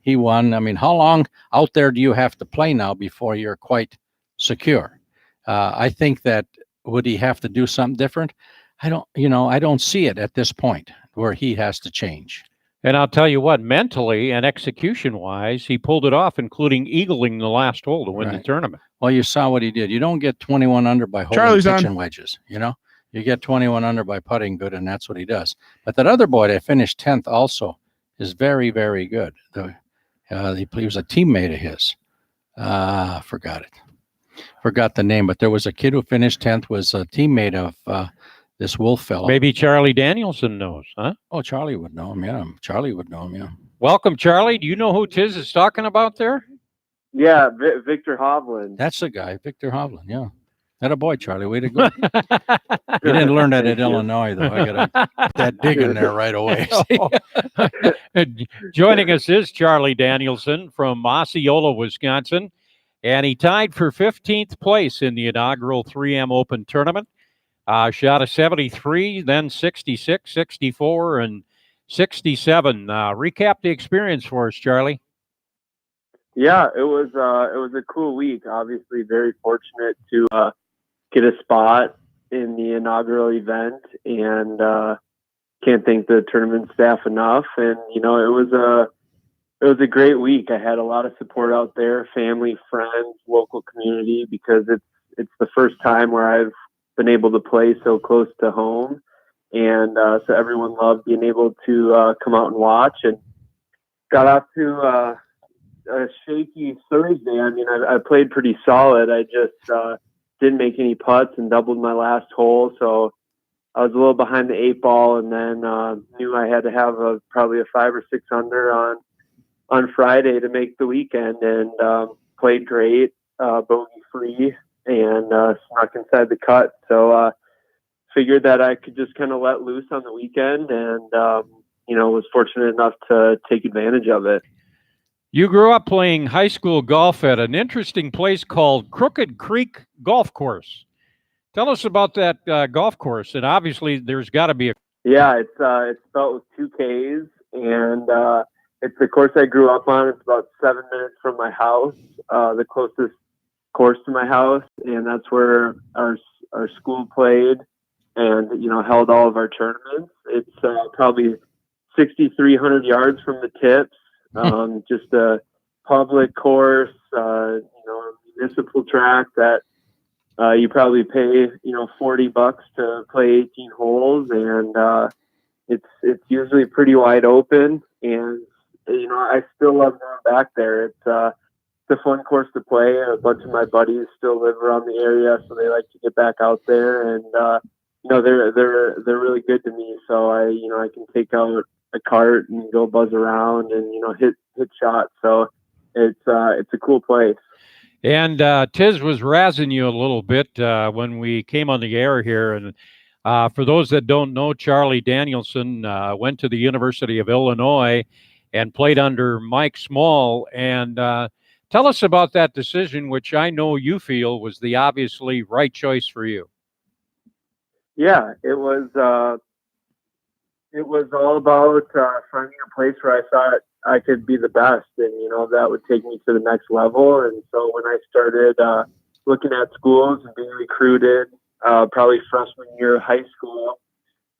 He won. How long out there do you have to play now before you're quite secure? I think that would he have to do something different? I don't see it at this point where he has to change. And I'll tell you what, mentally and execution-wise, he pulled it off, including eagling the last hole to win the tournament. Well, you saw what he did. You don't get 21 under by holding pitching wedges, You get 21 under by putting good, and that's what he does. But that other boy that finished 10th also is very, very good. He was a teammate of his. Forgot the name, but there was a kid who finished 10th, was a teammate of this Wolf fellow. Maybe Charlie Danielson knows, huh? Oh, Charlie would know him, yeah. Charlie would know him, yeah. Welcome, Charlie. Do you know who Tiz is talking about there? Yeah, Victor Hovland. That's the guy, Victor Hovland, yeah. That a boy, Charlie. Way to go. You didn't learn that at Illinois, though. I got to put that dig in there right away. Joining us is Charlie Danielson from Osceola, Wisconsin, and he tied for 15th place in the inaugural 3M Open tournament. Shot a 73, then 66, 64, and 67. Recap the experience for us, Charlie. Yeah, it was a cool week. Obviously, very fortunate to get a spot in the inaugural event, and can't thank the tournament staff enough. And it was a great week. I had a lot of support out there, family, friends, local community, because it's the first time where I've been able to play so close to home, and so everyone loved being able to come out and watch. And got off to a shaky Thursday. I played pretty solid. I just didn't make any putts and doubled my last hole, so I was a little behind the 8 ball, and then knew I had to have probably a 5 or 6 under on Friday to make the weekend, and played great, bogey free, and snuck inside the cut. So figured that I could just kind of let loose on the weekend, and was fortunate enough to take advantage of it. You grew up playing high school golf at an interesting place called Crooked Creek Golf Course. Tell us about that golf course. And obviously, there's got to be a... Yeah, it's spelled with 2 Ks, and it's the course I grew up on. It's about 7 minutes from my house, the closest course to my house, and that's where our school played and held all of our tournaments. It's probably 6,300 yards from the tips. Just a public course, municipal track that you probably pay $40 to play 18 holes, and it's usually pretty wide open. And I still love going back there. It's a fun course to play. A bunch of my buddies still live around the area, so they like to get back out there, and they're really good to me. So I can take out a cart and go buzz around and hit shots. So it's a cool place. And Tiz was razzing you a little bit when we came on the air here. And for those that don't know, Charlie Danielson went to the University of Illinois and played under Mike Small. And tell us about that decision, which I know you feel was the obviously right choice for you. Yeah, it was all about finding a place where I thought I could be the best, and that would take me to the next level. And so when I started looking at schools and being recruited, probably freshman year of high school,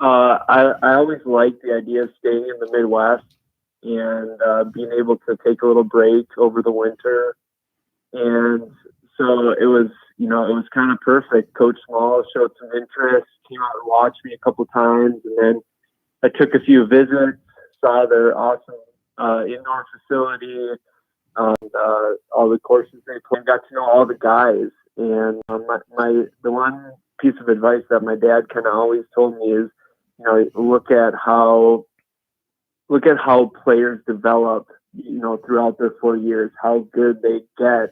I always liked the idea of staying in the Midwest and being able to take a little break over the winter. And so it was kind of perfect. Coach Small showed some interest, came out and watched me a couple times, and then I took a few visits, saw their awesome indoor facility, all the courses they play, got to know all the guys. And the one piece of advice that my dad kind of always told me is, look at how players develop, throughout their 4 years, how good they get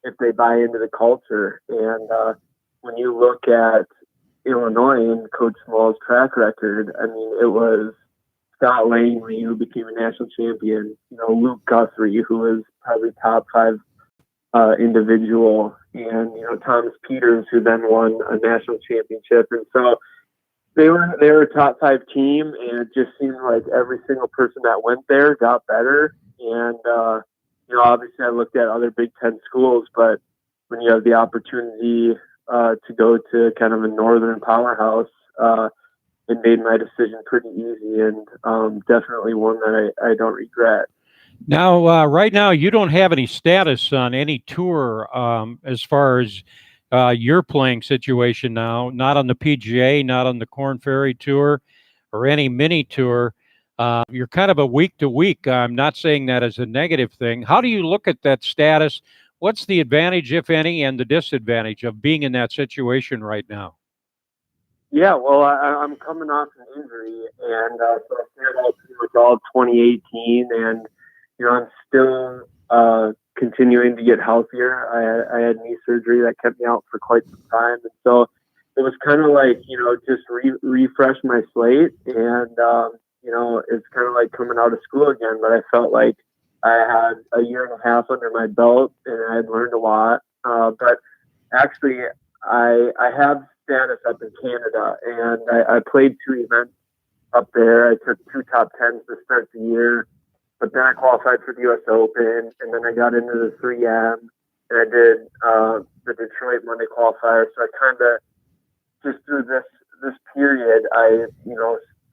if they buy into the culture. And when you look at Illinois and Coach Small's track record, I mean, it was Scott Langley, who became a national champion, Luke Guthrie, who was probably top 5 individual, and Thomas Peters, who then won a national championship. And so they were a top 5 team, and it just seemed like every single person that went there got better. And obviously I looked at other Big Ten schools, but when you have the opportunity to go to kind of a northern powerhouse, it made my decision pretty easy, and definitely one that I don't regret. Now, right now, you don't have any status on any tour as far as your playing situation now, not on the PGA, not on the Korn Ferry Tour or any mini tour. You're kind of a week to week. I'm not saying that as a negative thing. How do you look at that status? What's the advantage, if any, and the disadvantage of being in that situation right now? Yeah, well, I'm coming off an injury, and so I played out pretty much all of 2018, and I'm still continuing to get healthier. I had knee surgery that kept me out for quite some time, and so it was kind of like just refresh my slate, and it's kind of like coming out of school again. But I felt like I had a year and a half under my belt, and I had learned a lot. But actually, I have status up in Canada, and I played 2 events up there. I took 2 top 10s to start the year, but then I qualified for the U.S. Open, and then I got into the 3M, and I did the Detroit Monday qualifier. So I kind of just through this period, I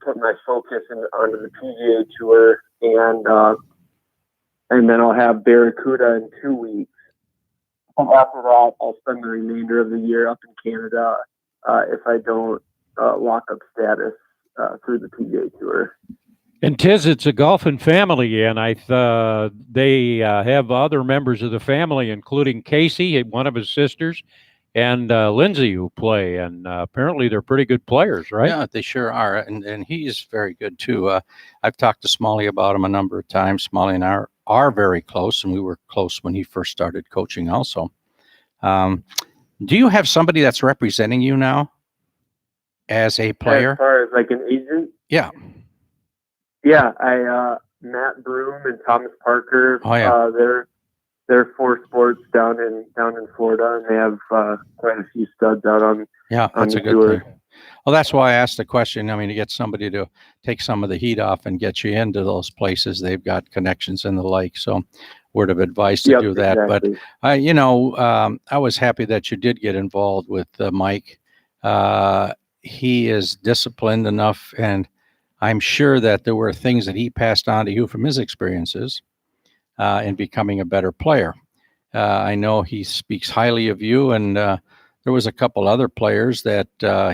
put my focus onto the PGA Tour, and then I'll have Barracuda in 2 weeks. And after that, I'll spend the remainder of the year up in Canada if I don't lock up status through the PGA Tour. And Tiz, it's a golfing family, and they have other members of the family, including Casey, one of his sisters, and Lindsay, who play, and apparently they're pretty good players, right? Yeah, they sure are, and he's very good too. I've talked to Smalley about him a number of times. Smalley and I are very close, and we were close when he first started coaching also. Do you have somebody that's representing you now as a player? As far as like an agent? Yeah. Yeah, Matt Broom and Thomas Parker. Oh, yeah. They're 4 Sports down in Florida, and they have quite a few studs out on that's the a good tour. thing. Well, that's why I asked the question. I mean, to get somebody to take some of the heat off and get you into those places, they've got connections and the like. So, word of advice to do that. Exactly. But I was happy that you did get involved with Mike. He is disciplined enough, and I'm sure that there were things that he passed on to you from his experiences in becoming a better player. I know he speaks highly of you, and there was a couple other players that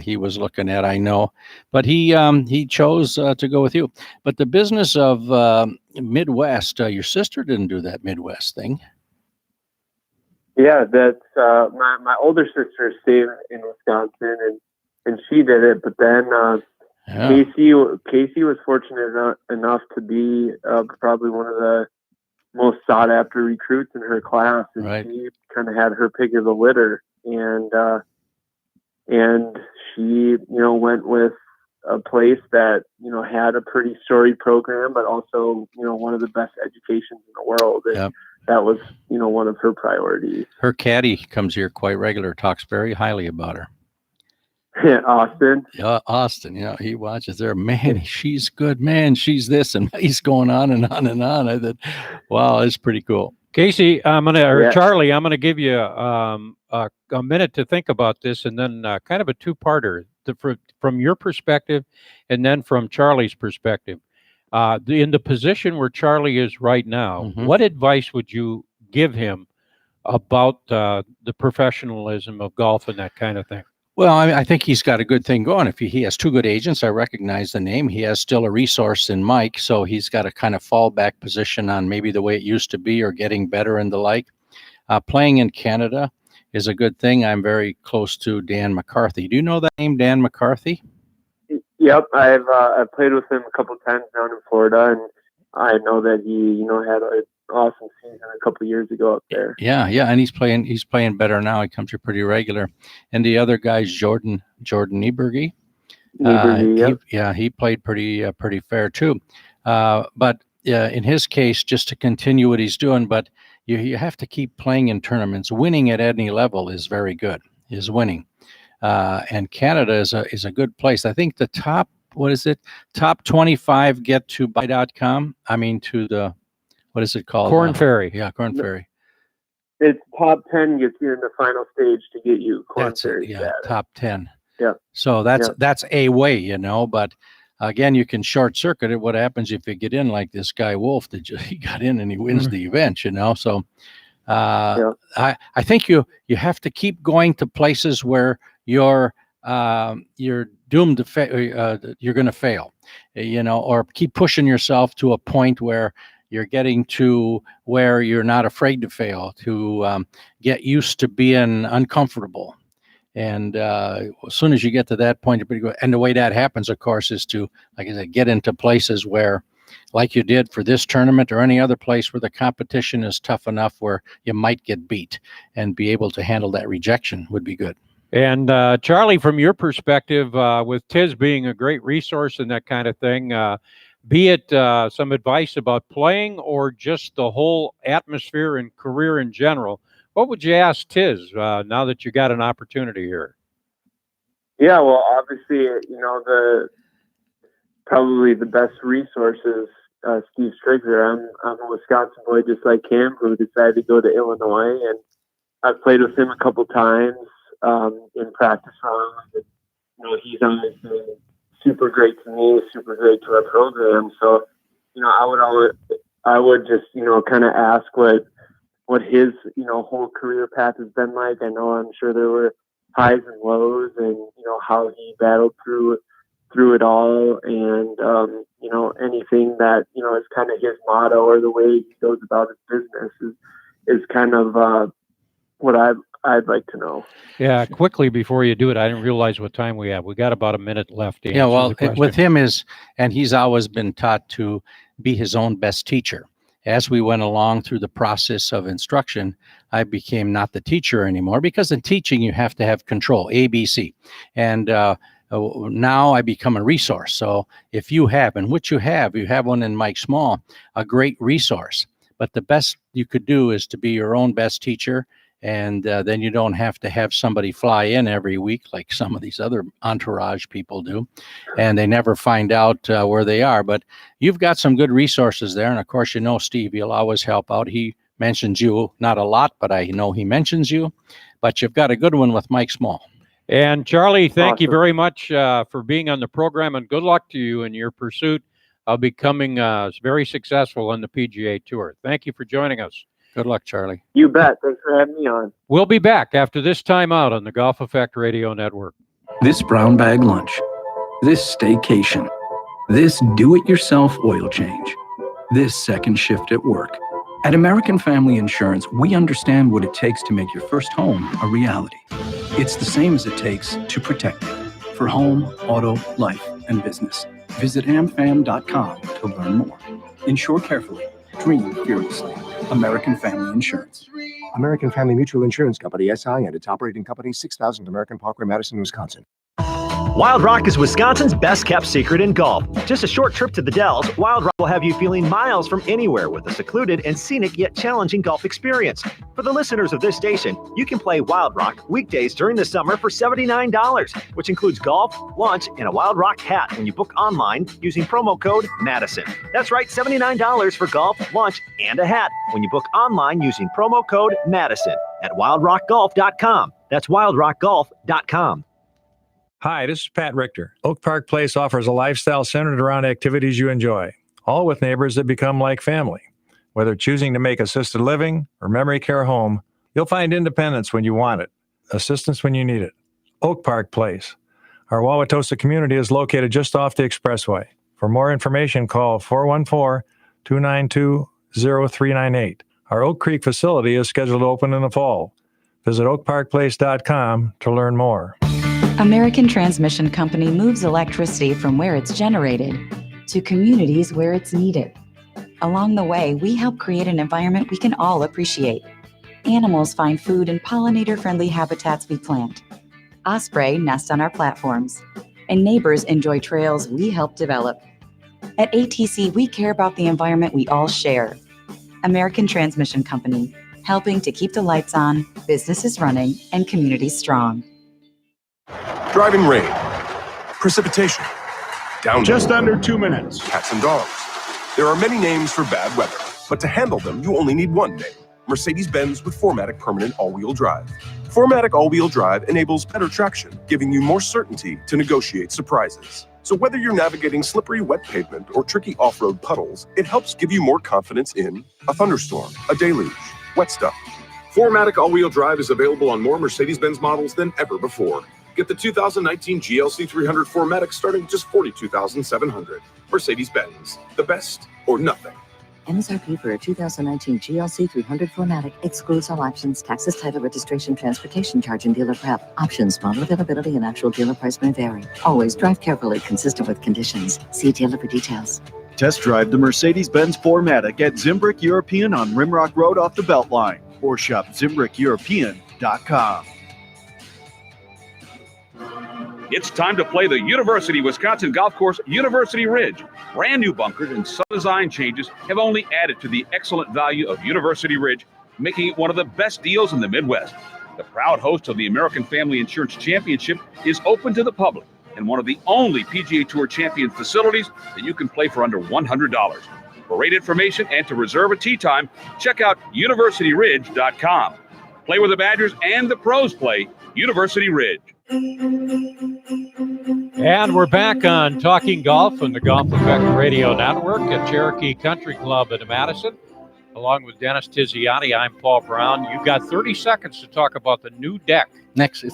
he was looking at, I know, but he chose to go with you. But the business of Midwest, your sister didn't do that Midwest thing. Yeah, that's my older sister stayed in Wisconsin, and she did it. But then Yeah. Casey was fortunate enough to be probably one of the most sought after recruits in her class, and Right. she kind of had her pick of the litter, and she went with a place that had a pretty storied program, but also one of the best educations in the world. And Yep. that was one of her priorities. Her caddy comes here quite regular, talks very highly about her. Austin. Yeah, Austin. He watches her. Man, she's good. Man, she's this, and he's going on and on and on. I thought, wow, it's pretty cool. Casey, Yeah. Charlie, I'm gonna give you a minute to think about this, and then kind of a two-parter from your perspective, and then from Charlie's perspective. In the position where Charlie is right now, what advice would you give him about the professionalism of golf and that kind of thing? Well, I think he's got a good thing going. If he has two good agents, I recognize the name. He has still a resource in Mike, so he's got a kind of fallback position on maybe the way it used to be or getting better and the like. Playing in Canada is a good thing. I'm very close to Dan McCarthy. Do you know that name, Dan McCarthy? Yep, I've played with him a couple times down in Florida, and I know that he had an awesome season a couple years ago up there. Yeah, and he's playing better now. He comes here pretty regular. And the other guy's Jordan Nieberge. Yep. He played pretty fair too. But in his case, just to continue what he's doing, but you have to keep playing in tournaments. Winning at any level is very good. Is winning. And Canada is a good place. I think the top 25 get to buy.com. I mean, to the, what is it called? Corn Ferry. Yeah, Corn Ferry. It's top 10 gets you in the final stage to get you Corn Ferry status. Top 10. Yeah. So that's a way, but again, you can short circuit it. What happens if you get in like this guy Wolf that he got in and he wins the event, So I think you have to keep going to places where you're doomed to you're going to fail, or keep pushing yourself to a point where you're getting to where you're not afraid to fail, to get used to being uncomfortable. And as soon as you get to that point, you're pretty good. And the way that happens, of course, is to, like I said, get into places where, like you did for this tournament or any other place where the competition is tough enough where you might get beat, and be able to handle that rejection would be good. And Charlie, from your perspective, with Tiz being a great resource and that kind of thing, be it some advice about playing or just the whole atmosphere and career in general, what would you ask Tiz now that you got an opportunity here? Yeah, well, obviously, probably the best resource is Steve Strickler. I'm a Wisconsin boy just like him, who decided to go to Illinois, and I've played with him a couple times in practice rounds. And, he's always been super great to me, super great to our program. So, I would just, kind of ask what his, whole career path has been like. I'm sure there were highs and lows, and, how he battled through it all. And, anything that, is kind of his motto or the way he goes about his business is kind of what I'd like to know. Yeah, quickly before you do it, I didn't realize what time we have. We got about a minute left. To Yeah, well, answer the question. with him and he's always been taught to be his own best teacher. As we went along through the process of instruction, I became not the teacher anymore, because in teaching you have to have control, ABC. And now I become a resource. So if you have, and which you have one in Mike Small, a great resource. But the best you could do is to be your own best teacher. And then you don't have to have somebody fly in every week like some of these other entourage people do, and they never find out where they are. But you've got some good resources there. And of course, Steve, he'll always help out. He mentions you, not a lot, but I know he mentions you. But you've got a good one with Mike Small. And Charlie, thank you very much for being on the program, and good luck to you in your pursuit of becoming very successful on the PGA Tour. Thank you for joining us. Good luck, Charlie. You bet. Thanks for having me on. We'll be back after this time out on the Golf Effect Radio Network. This brown bag lunch, this staycation, this do-it-yourself oil change, this second shift at work. At American Family Insurance, we understand what it takes to make your first home a reality. It's the same as it takes to protect it. For home, auto, life. and business. Visit amfam.com to learn more. Insure carefully. Dream fearlessly. American Family Insurance. American Family Mutual Insurance Company, SI, and its operating company, 6000 American Parkway, Madison, Wisconsin. Wild Rock is Wisconsin's best kept secret in golf. Just a short trip to the Dells, Wild Rock will have you feeling miles from anywhere with a secluded and scenic yet challenging golf experience. For the listeners of this station, you can play Wild Rock weekdays during the summer for $79, which includes golf, lunch, and a Wild Rock hat when you book online using promo code Madison. That's right, $79 for golf, lunch, and a hat when you book online using promo code Madison at wildrockgolf.com. That's wildrockgolf.com. Hi, this is Pat Richter. Oak Park Place offers a lifestyle centered around activities you enjoy, all with neighbors that become like family. Whether choosing to make assisted living or memory care home, you'll find independence when you want it, assistance when you need it. Oak Park Place. Our Wauwatosa community is located just off the expressway. For more information, call 414-292-0398. Our Oak Creek facility is scheduled to open in the fall. Visit oakparkplace.com to learn more. American Transmission Company moves electricity from where it's generated to communities where it's needed. Along the way, we help create an environment we can all appreciate. Animals find food in pollinator-friendly habitats we plant. Osprey nest on our platforms, and neighbors enjoy trails we help develop. At ATC, we care about the environment we all share. American Transmission Company, helping to keep the lights on, businesses running, and communities strong. Driving rain, precipitation, downpour. Just under 2 minutes. Cats and dogs. There are many names for bad weather, but to handle them, you only need one name. Mercedes-Benz with 4MATIC Permanent All-Wheel Drive. 4MATIC All-Wheel Drive enables better traction, giving you more certainty to negotiate surprises. So whether you're navigating slippery wet pavement or tricky off-road puddles, it helps give you more confidence in a thunderstorm, a deluge, wet stuff. 4MATIC All-Wheel Drive is available on more Mercedes-Benz models than ever before. Get the 2019 GLC 300 4MATIC starting at just $42,700. Mercedes-Benz, the best or nothing. MSRP for a 2019 GLC 300 4MATIC excludes all options, taxes, title, registration, transportation charge, and dealer prep. Options, model availability, and actual dealer price may vary. Always drive carefully, consistent with conditions. See dealer for details. Test drive the Mercedes-Benz 4MATIC at Zimbrick European on Rimrock Road off the Beltline, or shop ZimbrickEuropean.com. It's time to play the University Wisconsin Golf Course University Ridge. Brand new bunkers and some design changes have only added to the excellent value of University Ridge, making it one of the best deals in the Midwest. The proud host of the American Family Insurance Championship is open to the public and one of the only PGA Tour champion facilities that you can play for under $100. For rate information and to reserve a tee time, check out universityridge.com. Play where the Badgers and the pros play, University Ridge. And we're back on Talking Golf on the Golf Effect Radio Network at Cherokee Country Club in Madison. Along with Dennis Tiziani, I'm Paul Brown. You've got 30 seconds to talk about the new deck. Next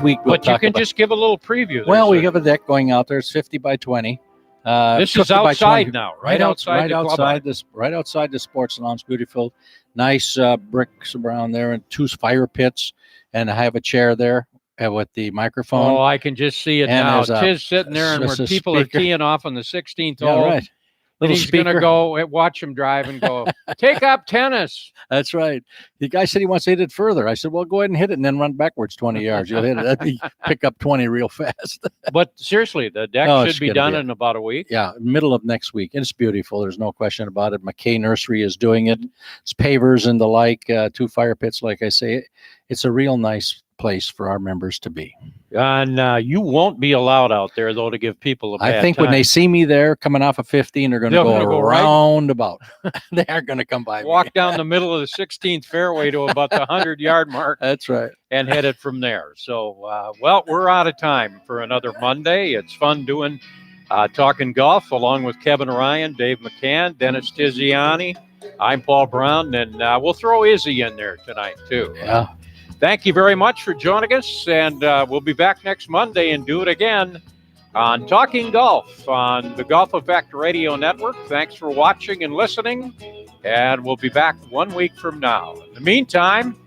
week. But you can just give a little preview. Well, we have a deck going out there. It's 50 by 20. This is outside now, right outside the sports lounge. Beautiful, nice bricks around there, and 2 fire pits, and I have a chair there with the microphone. Oh, I can just see it now. Tiz sitting there, and where people are teeing off on the 16th hole. Yeah, right. And he's going to go watch him drive and go, take up tennis. That's right. The guy said he wants to hit it further. I said, well, go ahead and hit it and then run backwards 20 yards. You'll hit it. That'd be pick up 20 real fast. But seriously, the deck should be done in about a week. Yeah, middle of next week. It's beautiful. There's no question about it. McKay Nursery is doing it. It's pavers and the like, 2 fire pits, like I say. It's a real nice place for our members to be. And you won't be allowed out there, though, to give people a bad I think time. when they see me there coming off of 15, they're going to go roundabout. They aren't going to come by Walk me. down the middle of the 16th fairway to about the 100-yard mark. That's right. And head it from there. So, well, we're out of time for another Monday. It's fun doing Talking Golf along with Kevin Ryan, Dave McCann, Dennis Tiziani. I'm Paul Brown, and we'll throw Izzy in there tonight, too. Yeah. Thank you very much for joining us, and we'll be back next Monday and do it again on Talking Golf on the Golf Effect Radio Network. Thanks for watching and listening, and we'll be back 1 week from now. In the meantime,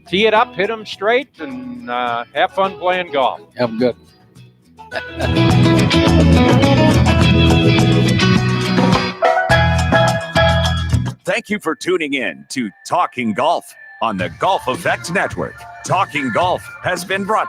tee it up, hit them straight, and have fun playing golf. Have good. Thank you for tuning in to Talking Golf on the Golf Effect Network. Talking Golf has been brought